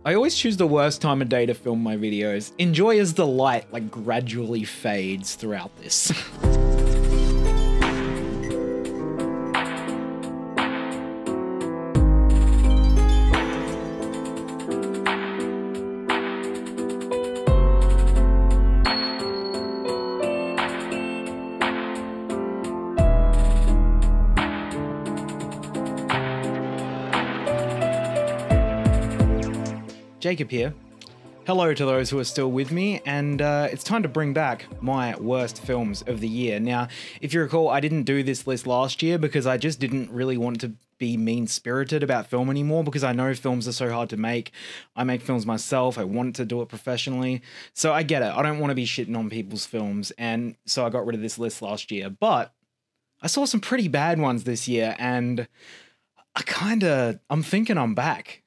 I always choose the worst time of day to film my videos. Enjoy as the light like gradually fades throughout this. Jacob here. Hello to those who are still with me, and it's time to bring back my worst films of the year. Now, if you recall, I didn't do this list last year because I just didn't really want to be mean-spirited about film anymore, because I know films are so hard to make. I make films myself. I want to do it professionally. So I get it. I don't want to be shitting on people's films, and so I got rid of this list last year. But I saw some pretty bad ones this year, and I'm thinking I'm back.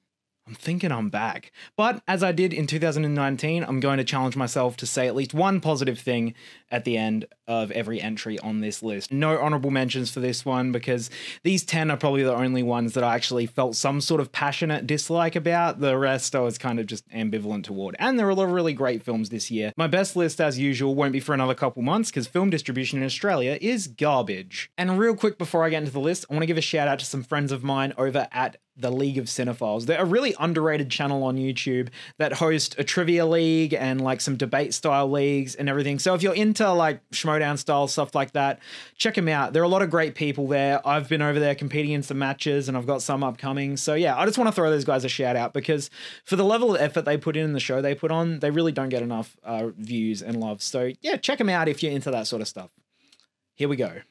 But as I did in 2019, I'm going to challenge myself to say at least one positive thing at the end of every entry on this list. No honorable mentions for this one, because these 10 are probably the only ones that I actually felt some sort of passionate dislike about. The rest I was kind of just ambivalent toward. And there are a lot of really great films this year. My best list, as usual, won't be for another couple months because film distribution in Australia is garbage. And real quick before I get into the list, I want to give a shout out to some friends of mine over at the League of Cinephiles. They're a really underrated channel on YouTube that host a trivia league and like some debate style leagues and everything. So if you're into like Schmodown style stuff like that, check them out. There are a lot of great people there. I've been over there competing in some matches and I've got some upcoming. So yeah, I just want to throw those guys a shout out because for the level of effort they put in the show they put on, they really don't get enough views and love. So yeah, check them out if you're into that sort of stuff. Here we go.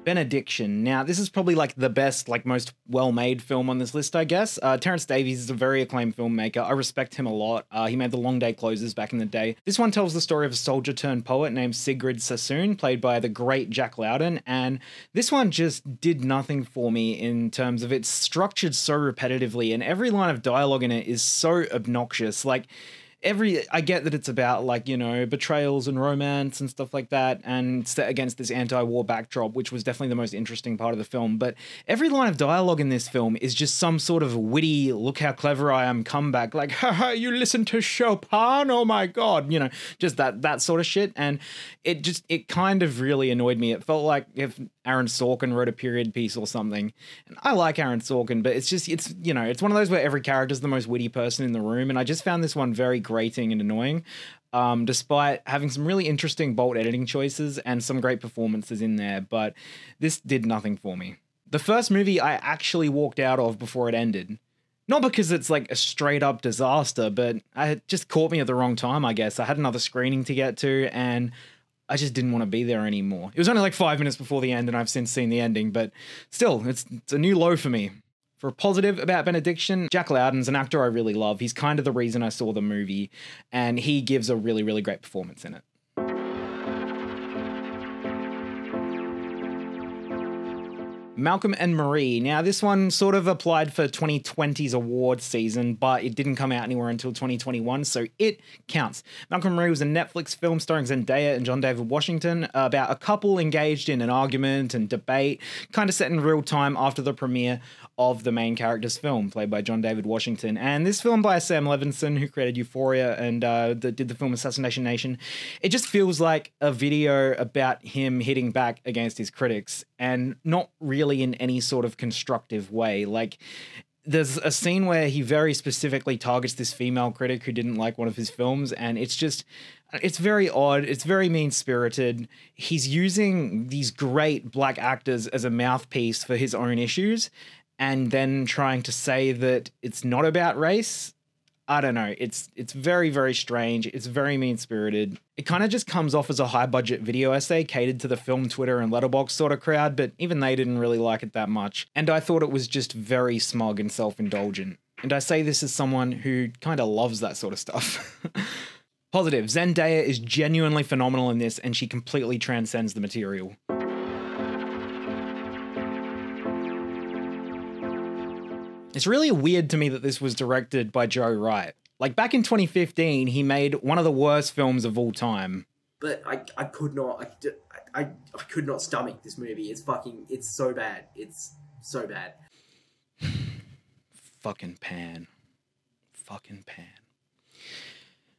Benediction. Now, this is probably like the best, like most well-made film on this list, I guess. Terence Davies is a very acclaimed filmmaker. I respect him a lot. He made The Long Day Closes back in the day. This one tells the story of a soldier turned poet named Sigrid Sassoon, played by the great Jack Lowden. And this one just did nothing for me in terms of it's structured so repetitively, and every line of dialogue in it is so obnoxious. Like, I get that it's about like, you know, betrayals and romance and stuff like that, and set against this anti-war backdrop, which was definitely the most interesting part of the film. But every line of dialogue in this film is just some sort of witty, look how clever I am comeback. Like, haha, you listen to Chopin? Oh my God. You know, just that sort of shit. And it kind of really annoyed me. It felt like if Aaron Sorkin wrote a period piece or something. And I like Aaron Sorkin, but it's one of those where every character's the most witty person in the room. And I just found this one very grating and annoying, despite having some really interesting, bold editing choices and some great performances in there. But this did nothing for me. The first movie I actually walked out of before it ended. Not because it's like a straight up disaster, but it just caught me at the wrong time, I guess. I had another screening to get to and I just didn't want to be there anymore. It was only like 5 minutes before the end and I've since seen the ending, but still, it's a new low for me. For a positive about Benediction, Jack Lowden's an actor I really love. He's kind of the reason I saw the movie, and he gives a really, really great performance in it. Malcolm and Marie. Now, this one sort of applied for 2020's award season, but it didn't come out anywhere until 2021, so it counts. Malcolm and Marie was a Netflix film starring Zendaya and John David Washington about a couple engaged in an argument and debate, kind of set in real time after the premiere of the main character's film, played by John David Washington. And this film by Sam Levinson, who created Euphoria and did the film Assassination Nation, it just feels like a video about him hitting back against his critics, and not really in any sort of constructive way. Like, there's a scene where he very specifically targets this female critic who didn't like one of his films, and it's very odd. It's very mean-spirited. He's using these great black actors as a mouthpiece for his own issues, and then trying to say that it's not about race. I don't know. It's very, very strange. It's very mean-spirited. It kind of just comes off as a high-budget video essay catered to the film Twitter and Letterboxd sort of crowd, but even they didn't really like it that much. And I thought it was just very smug and self-indulgent. And I say this as someone who kind of loves that sort of stuff. Positive. Zendaya is genuinely phenomenal in this, and she completely transcends the material. It's really weird to me that this was directed by Joe Wright. Like, back in 2015, he made one of the worst films of all time. But I could not stomach this movie. It's so bad. It's So bad. Fucking Pan.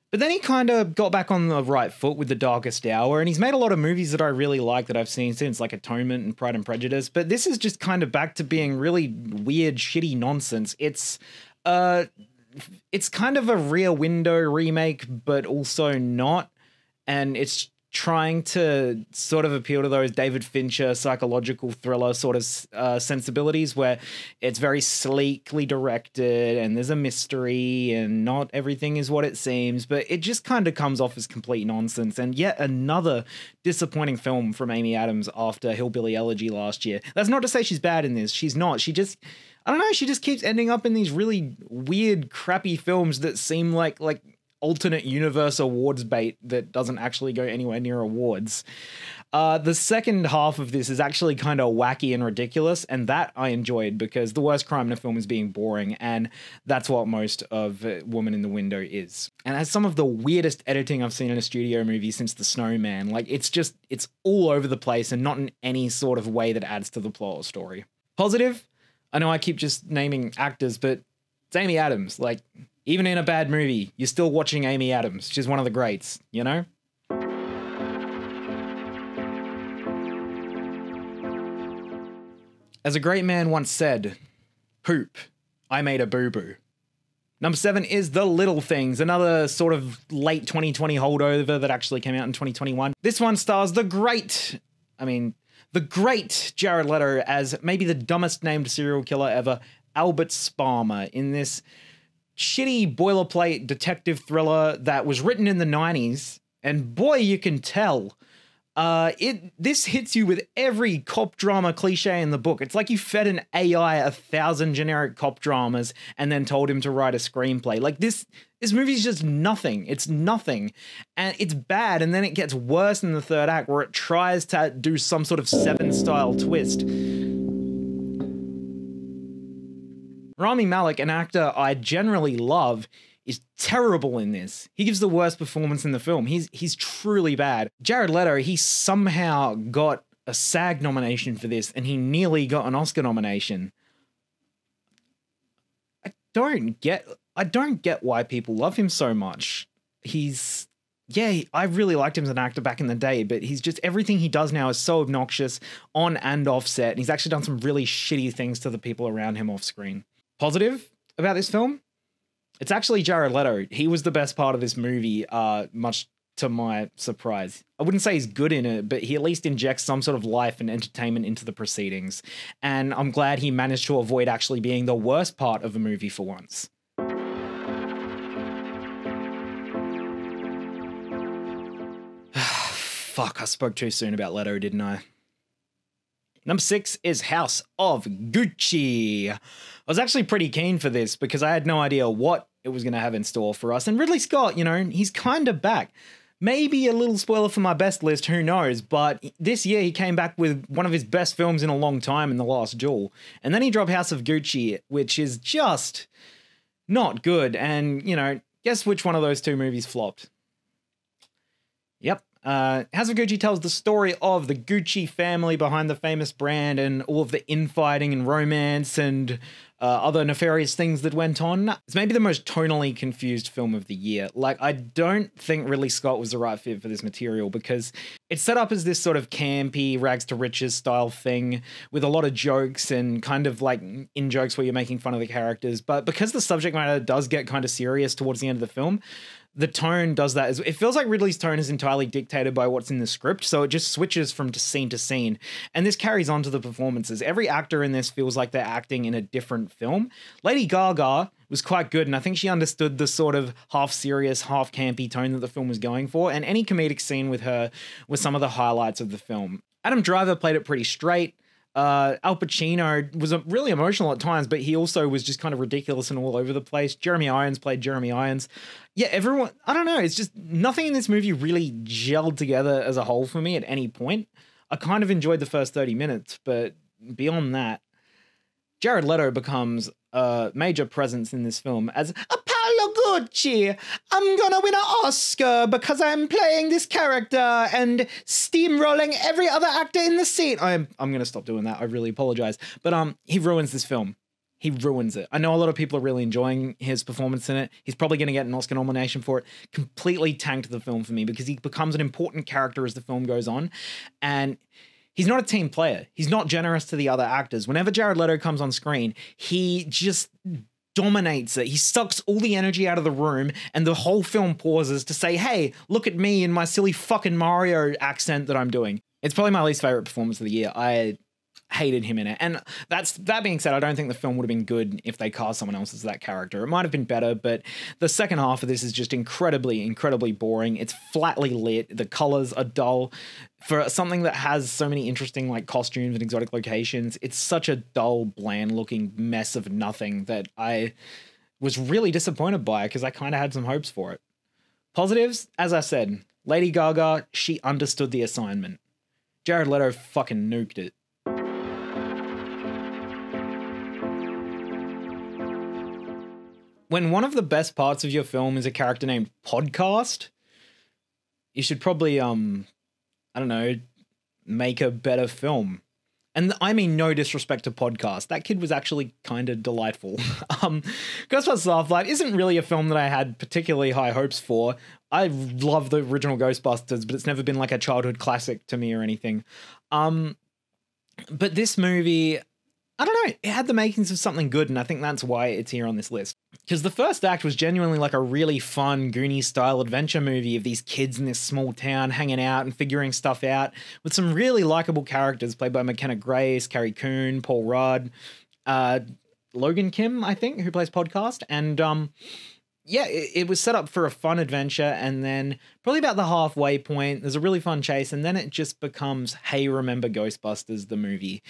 But then he kind of got back on the right foot with The Darkest Hour, and he's made a lot of movies that I really like that I've seen since, like Atonement and Pride and Prejudice. But this is just kind of back to being really weird, shitty nonsense. It's kind of a Rear Window remake, but also not. And it's trying to sort of appeal to those David Fincher psychological thriller sort of sensibilities, where it's very sleekly directed and there's a mystery and not everything is what it seems, but it just kind of comes off as complete nonsense. And yet another disappointing film from Amy Adams after Hillbilly Elegy last year. That's not to say she's bad in this. She's not. She just, I don't know, she just keeps ending up in these really weird, crappy films that seem like alternate universe awards bait that doesn't actually go anywhere near awards. The second half of this is actually kind of wacky and ridiculous, and that I enjoyed because the worst crime in a film is being boring, and that's what most of Woman in the Window is. And has some of the weirdest editing I've seen in a studio movie since The Snowman. Like, it's all over the place and not in any sort of way that adds to the plot or story. Positive? I know I keep just naming actors, but it's Amy Adams. Like, even in a bad movie, you're still watching Amy Adams. She's one of the greats, you know? As a great man once said, poop, I made a boo-boo. Number 7 is The Little Things, another sort of late 2020 holdover that actually came out in 2021. This one stars the great Jared Leto as maybe the dumbest named serial killer ever, Albert Sparmer, in this shitty boilerplate detective thriller that was written in the 90s, and boy, you can tell. This hits you with every cop drama cliche in the book. It's like you fed an AI 1,000 generic cop dramas and then told him to write a screenplay. Like, this movie's just nothing. It's nothing. And it's bad, and then it gets worse in the third act where it tries to do some sort of Seven-style twist. Rami Malek, an actor I generally love, is terrible in this. He gives the worst performance in the film. He's truly bad. Jared Leto, he somehow got a SAG nomination for this, and he nearly got an Oscar nomination. I don't get why people love him so much. I really liked him as an actor back in the day, but he's just, everything he does now is so obnoxious on and off set. And he's actually done some really shitty things to the people around him off screen. Positive about this film? It's actually Jared Leto. He was the best part of this movie, much to my surprise. I wouldn't say he's good in it, but he at least injects some sort of life and entertainment into the proceedings. And I'm glad he managed to avoid actually being the worst part of a movie for once. Fuck, I spoke too soon about Leto, didn't I? Number 6 is House of Gucci. I was actually pretty keen for this because I had no idea what it was going to have in store for us. And Ridley Scott, he's kind of back. Maybe a little spoiler for my best list, who knows? But this year he came back with one of his best films in a long time in The Last Duel. And then he dropped House of Gucci, which is just not good. And, guess which one of those two movies flopped? Yep. House of Gucci tells the story of the Gucci family behind the famous brand and all of the infighting and romance and other nefarious things that went on. It's maybe the most tonally confused film of the year. Like, I don't think Ridley Scott was the right fit for this material because it's set up as this sort of campy, rags to riches style thing with a lot of jokes and kind of like in jokes where you're making fun of the characters. But because the subject matter does get kind of serious towards the end of the film, the tone does that. It feels like Ridley's tone is entirely dictated by what's in the script, so it just switches from scene to scene. And this carries on to the performances. Every actor in this feels like they're acting in a different film. Lady Gaga was quite good, and I think she understood the sort of half serious, half campy tone that the film was going for, and any comedic scene with her was some of the highlights of the film. Adam Driver played it pretty straight. Al Pacino was really emotional at times, but he also was just kind of ridiculous and all over the place. Jeremy Irons played Jeremy Irons. Yeah, everyone, I don't know, it's just nothing in this movie really gelled together as a whole for me at any point. I kind of enjoyed the first 30 minutes, but beyond that, Jared Leto becomes a major presence in this film as Apollo Gucci, I'm gonna win an Oscar because I'm playing this character and steamrolling every other actor in the scene. I'm gonna stop doing that. I really apologize. But he ruins this film. He ruins it. I know a lot of people are really enjoying his performance in it. He's probably going to get an Oscar nomination for it. Completely tanked the film for me because he becomes an important character as the film goes on. And he's not a team player. He's not generous to the other actors. Whenever Jared Leto comes on screen, he just dominates it. He sucks all the energy out of the room and the whole film pauses to say, hey, look at me in my silly fucking Mario accent that I'm doing. It's probably my least favorite performance of the year. I hated him in it. And that being said, I don't think the film would have been good if they cast someone else as that character. It might have been better, but the second half of this is just incredibly, incredibly boring. It's flatly lit. The colors are dull. For something that has so many interesting like costumes and exotic locations, it's such a dull, bland looking mess of nothing that I was really disappointed by because I kind of had some hopes for it. Positives, as I said, Lady Gaga, she understood the assignment. Jared Leto fucking nuked it. When one of the best parts of your film is a character named Podcast, you should probably, I don't know, make a better film. And I mean no disrespect to Podcast. That kid was actually kind of delightful. Ghostbusters Afterlife isn't really a film that I had particularly high hopes for. I love the original Ghostbusters, but it's never been like a childhood classic to me or anything. But this movie, I don't know, it had the makings of something good, and I think that's why it's here on this list. Because the first act was genuinely like a really fun Goonies-style adventure movie of these kids in this small town hanging out and figuring stuff out with some really likable characters played by McKenna Grace, Carrie Coon, Paul Rudd, Logan Kim, I think, who plays Podcast. And yeah, it was set up for a fun adventure, and then probably about the halfway point, there's a really fun chase, and then it just becomes, hey, remember Ghostbusters, the movie.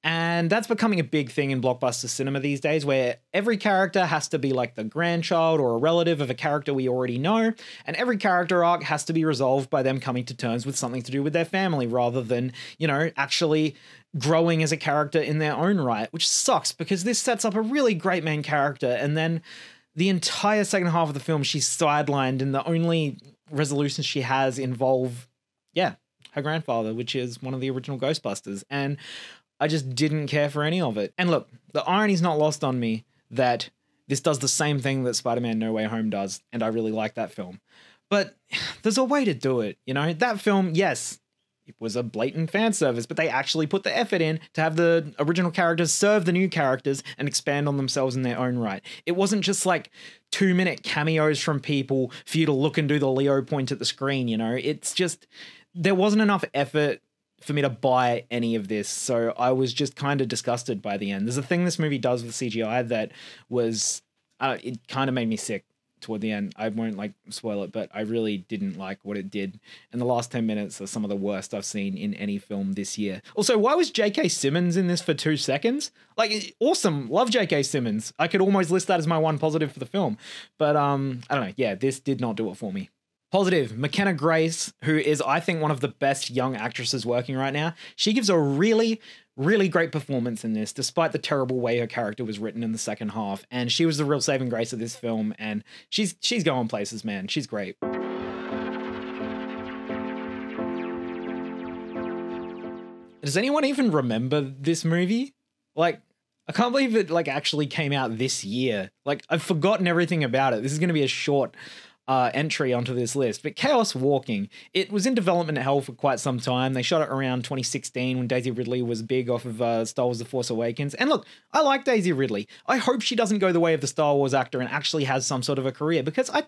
And that's becoming a big thing in blockbuster cinema these days, where every character has to be like the grandchild or a relative of a character we already know, and every character arc has to be resolved by them coming to terms with something to do with their family, rather than, you know, actually growing as a character in their own right, which sucks because this sets up a really great main character, and then the entire second half of the film, she's sidelined, and the only resolutions she has involve, her grandfather, which is one of the original Ghostbusters. And I just didn't care for any of it. And look, the irony's not lost on me that this does the same thing that Spider-Man No Way Home does, and I really like that film. But there's a way to do it, you know? That film, yes, it was a blatant fan service, but they actually put the effort in to have the original characters serve the new characters and expand on themselves in their own right. It wasn't just like 2-minute cameos from people for you to look and do the Leo point at the screen, you know? It's just, there wasn't enough effort for me to buy any of this, so I was just kind of disgusted by the end. There's a thing this movie does with CGI that was, it kind of made me sick toward the end. I won't like spoil it, but I really didn't like what it did. And the last 10 minutes are some of the worst I've seen in any film this year. Also, why was J.K. Simmons in this for 2 seconds? Like, awesome. Love J.K. Simmons. I could almost list that as my one positive for the film. But I don't know. Yeah, this did not do it for me. Positive, McKenna Grace, who is, I think, one of the best young actresses working right now. She gives a really, really great performance in this, despite the terrible way her character was written in the second half. And she was the real saving grace of this film, and she's going places, man. She's great. Does anyone even remember this movie? Like, I can't believe it like actually came out this year. Like, I've forgotten everything about it. This is going to be a short entry onto this list. But Chaos Walking, it was in development hell for quite some time. They shot it around 2016 when Daisy Ridley was big off of Star Wars The Force Awakens. And look, I like Daisy Ridley. I hope she doesn't go the way of the Star Wars actor and actually has some sort of a career, because I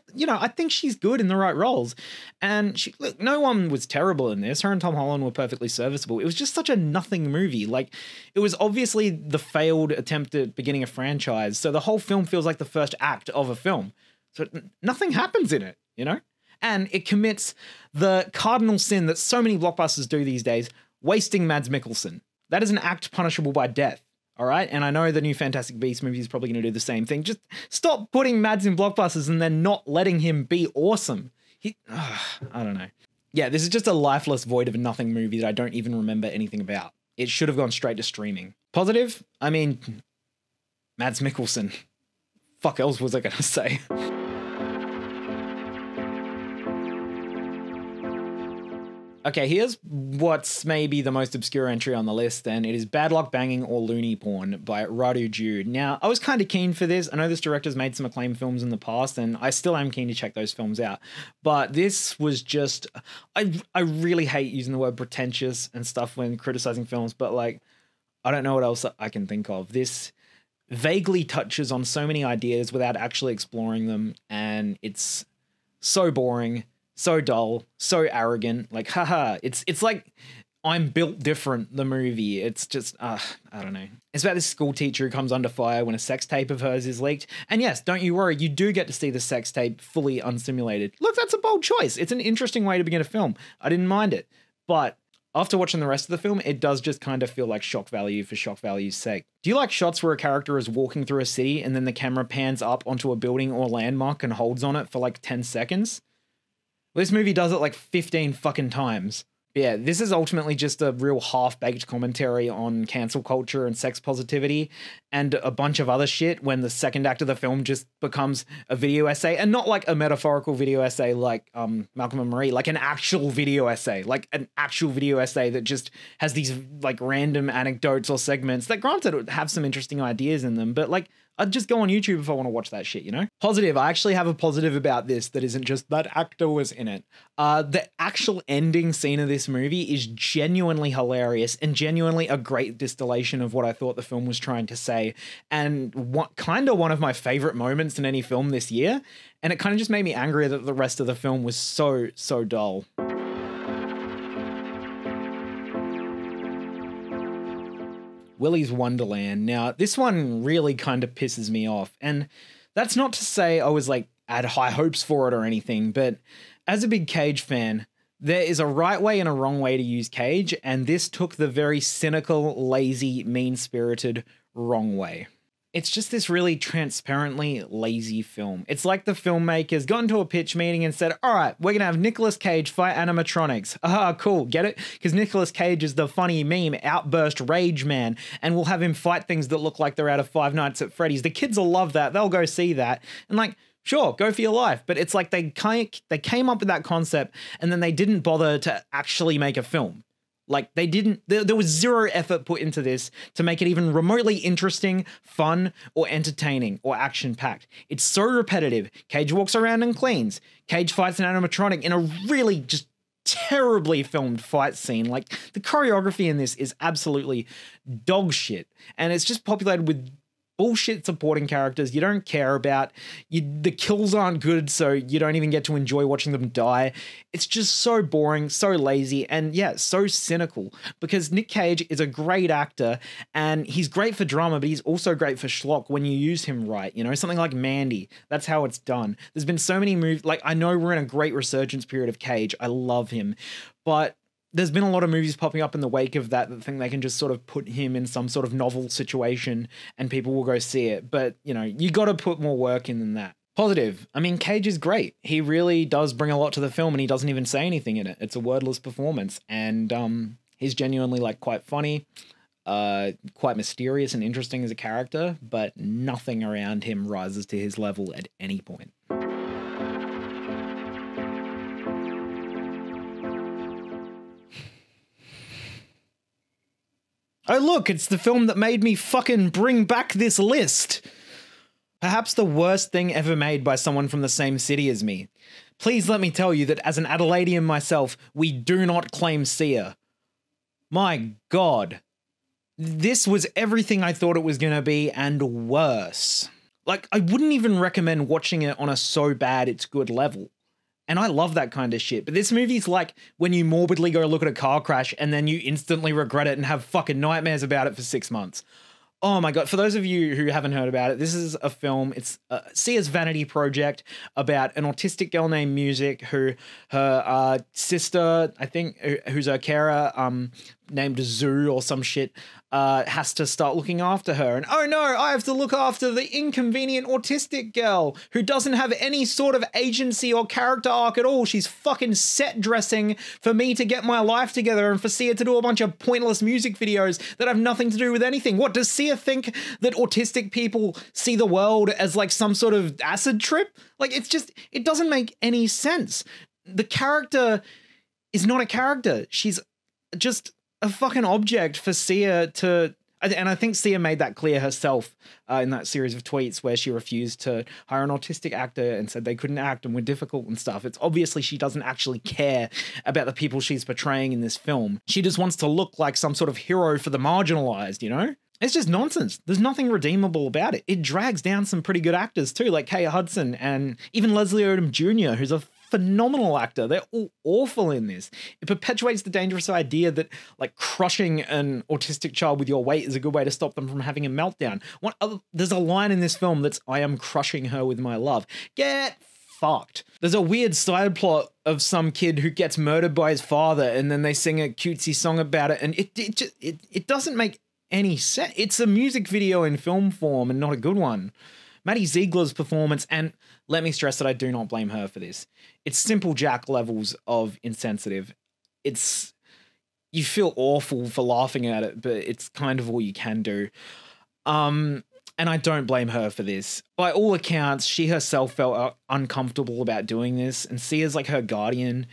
think she's good in the right roles. And look, no one was terrible in this. Her and Tom Holland were perfectly serviceable. It was just such a nothing movie. Like, it was obviously the failed attempt at beginning a franchise. So the whole film feels like the first act of a film. So nothing happens in it, you know? And it commits the cardinal sin that so many blockbusters do these days, wasting Mads Mikkelsen. That is an act punishable by death, all right? And I know the new Fantastic Beasts movie is probably going to do the same thing. Just stop putting Mads in blockbusters and then not letting him be awesome. I don't know. Yeah, this is just a lifeless void of a nothing movie that I don't even remember anything about. It should have gone straight to streaming. Positive? I mean, Mads Mikkelsen. Fuck else was I going to say? Okay, here's what's maybe the most obscure entry on the list, and it is Bad Luck Banging or Looney Porn by Radu Jude. Now, I was kind of keen for this. I know this director's made some acclaimed films in the past, and I still am keen to check those films out. But this was just... I really hate using the word pretentious and stuff when criticizing films, but like, I don't know what else I can think of. This vaguely touches on so many ideas without actually exploring them, and it's so boring, so dull, so arrogant. Like, haha, it's like I'm Built Different, the movie. It's just, I don't know. It's about this school teacher who comes under fire when a sex tape of hers is leaked. And yes, don't you worry, you do get to see the sex tape fully unstimulated. Look, that's a bold choice. It's an interesting way to begin a film. I didn't mind it. But after watching the rest of the film, it does just kind of feel like shock value for shock value's sake. Do you like shots where a character is walking through a city and then the camera pans up onto a building or landmark and holds on it for like 10 seconds? This movie does it like 15 fucking times. But yeah, this is ultimately just a real half-baked commentary on cancel culture and sex positivity and a bunch of other shit when the second act of the film just becomes a video essay, and not like a metaphorical video essay like Malcolm and Marie, like an actual video essay, that just has these like random anecdotes or segments that granted would have some interesting ideas in them, but like I'd just go on YouTube if I want to watch that shit, you know? Positive. I actually have a positive about this that isn't just that actor was in it. The actual ending scene of this movie is genuinely hilarious and genuinely a great distillation of what I thought the film was trying to say. And kind of one of my favorite moments in any film this year. And it kind of just made me angry that the rest of the film was so dull. Willy's Wonderland. Now, this one really kind of pisses me off. And that's not to say I was like, had high hopes for it or anything, but as a big Cage fan, there is a right way and a wrong way to use Cage, and this took the very cynical, lazy, mean-spirited wrong way. It's just this really transparently lazy film. It's like the filmmakers got into a pitch meeting and said, all right, we're going to have Nicolas Cage fight animatronics. Ah, cool. Get it? Because Nicolas Cage is the funny meme outburst rage man, and we'll have him fight things that look like they're out of Five Nights at Freddy's. The kids will love that. They'll go see that. And like, sure, go for your life. But it's like they came up with that concept and then they didn't bother to actually make a film. Like they didn't, there was zero effort put into this to make it even remotely interesting, fun, or entertaining, or action-packed. It's so repetitive. Cage walks around and cleans. Cage fights an animatronic in a really just terribly filmed fight scene. Like the choreography in this is absolutely dog shit. And it's just populated with bullshit supporting characters you don't care about. The kills aren't good, so you don't even get to enjoy watching them die. It's just so boring, so lazy, and yeah, so cynical, because Nick Cage is a great actor and he's great for drama, but he's also great for schlock when you use him right. You know, something like Mandy, that's how it's done. There's been so many movies, like I know we're in a great resurgence period of Cage. I love him, but there's been a lot of movies popping up in the wake of that think they can just sort of put him in some sort of novel situation and people will go see it. But, you know, you got to put more work in than that. Positive. I mean, Cage is great. He really does bring a lot to the film and he doesn't even say anything in it. It's a wordless performance. And he's genuinely like quite funny, quite mysterious and interesting as a character, but nothing around him rises to his level at any point. Oh, look, it's the film that made me fucking bring back this list. Perhaps the worst thing ever made by someone from the same city as me. Please let me tell you that as an Adelaidean myself, we do not claim Sia. My God. This was everything I thought it was going to be and worse. Like, I wouldn't even recommend watching it on a so bad it's good level. And I love that kind of shit. But this movie's like when you morbidly go look at a car crash and then you instantly regret it and have fucking nightmares about it for 6 months. Oh my God. For those of you who haven't heard about it, this is a film. It's Sia's vanity project about an autistic girl named Music who her sister, I think, who's her carer, named Zoo or some shit, has to start looking after her. And oh no, I have to look after the inconvenient autistic girl who doesn't have any sort of agency or character arc at all. She's fucking set dressing for me to get my life together and for Sia to do a bunch of pointless music videos that have nothing to do with anything. What, does Sia think that autistic people see the world as like some sort of acid trip? Like, it's just, it doesn't make any sense. The character is not a character. She's just a fucking object for Sia to... And I think Sia made that clear herself in that series of tweets where she refused to hire an autistic actor and said they couldn't act and were difficult and stuff. It's obviously she doesn't actually care about the people she's portraying in this film. She just wants to look like some sort of hero for the marginalized, you know? It's just nonsense. There's nothing redeemable about it. It drags down some pretty good actors too, like Kay Hudson and even Leslie Odom Jr., who's a phenomenal actor. They're all awful in this. It perpetuates the dangerous idea that like crushing an autistic child with your weight is a good way to stop them from having a meltdown. There's a line in this film that's, I am crushing her with my love. Get fucked. There's a weird side plot of some kid who gets murdered by his father and then they sing a cutesy song about it, and it doesn't make any sense. It's a music video in film form and not a good one. Maddie Ziegler's performance, and let me stress that I do not blame her for this. It's simple Jack levels of insensitive. You feel awful for laughing at it, but it's kind of all you can do. And I don't blame her for this. By all accounts, she herself felt uncomfortable about doing this, and Sia's like her guardian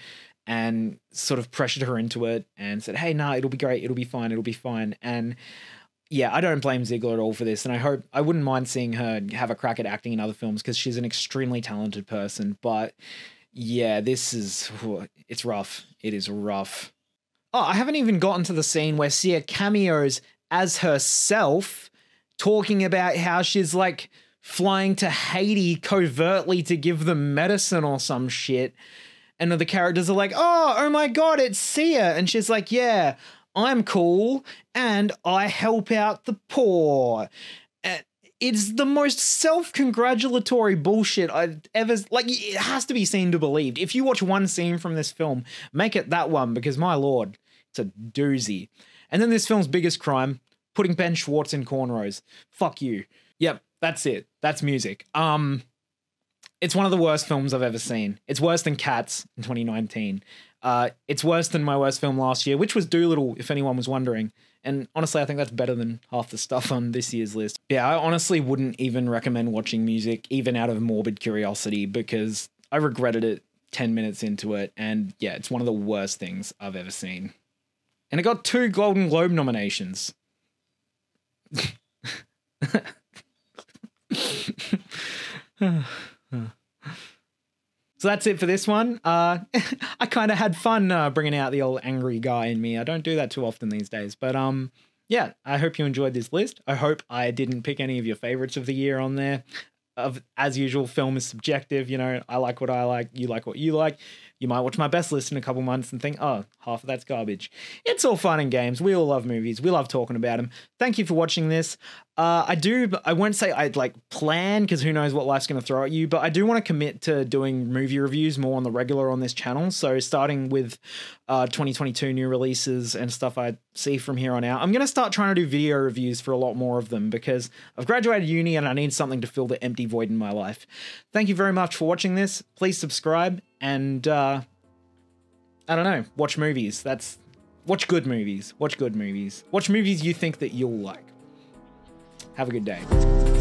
and sort of pressured her into it and said, hey, nah, it'll be great. It'll be fine. It'll be fine. And yeah, I don't blame Ziegler at all for this, and I wouldn't mind seeing her have a crack at acting in other films because she's an extremely talented person. But yeah, it's rough. It is rough. Oh, I haven't even gotten to the scene where Sia cameos as herself, talking about how she's like flying to Haiti covertly to give them medicine or some shit. And the characters are like, oh my God, it's Sia. And she's like, yeah, I'm cool, and I help out the poor. It's the most self-congratulatory bullshit I've ever... Like, it has to be seen to believed. If you watch one scene from this film, make it that one, because my lord, it's a doozy. And then this film's biggest crime, putting Ben Schwartz in cornrows. Fuck you. Yep, that's it. That's music. It's one of the worst films I've ever seen. It's worse than Cats in 2019. It's worse than my worst film last year, which was Dolittle, if anyone was wondering. And honestly, I think that's better than half the stuff on this year's list. Yeah, I honestly wouldn't even recommend watching music, even out of morbid curiosity, because I regretted it 10 minutes into it. And yeah, it's one of the worst things I've ever seen. And it got 2 Golden Globe nominations. So that's it for this one. I kind of had fun bringing out the old angry guy in me. I don't do that too often these days. But yeah, I hope you enjoyed this list. I hope I didn't pick any of your favorites of the year on there. As usual, film is subjective. You know, I like what I like. You like what you like. You might watch my best list in a couple months and think, oh, half of that's garbage. It's all fun and games. We all love movies. We love talking about them. Thank you for watching this. I won't say I'd like plan, because who knows what life's going to throw at you, but I do want to commit to doing movie reviews more on the regular on this channel. So starting with 2022 new releases and stuff I see from here on out, I'm going to start trying to do video reviews for a lot more of them, because I've graduated uni and I need something to fill the empty void in my life. Thank you very much for watching this. Please subscribe and I don't know, watch movies. Watch good movies. Watch good movies. Watch movies you think that you'll like. Have a good day.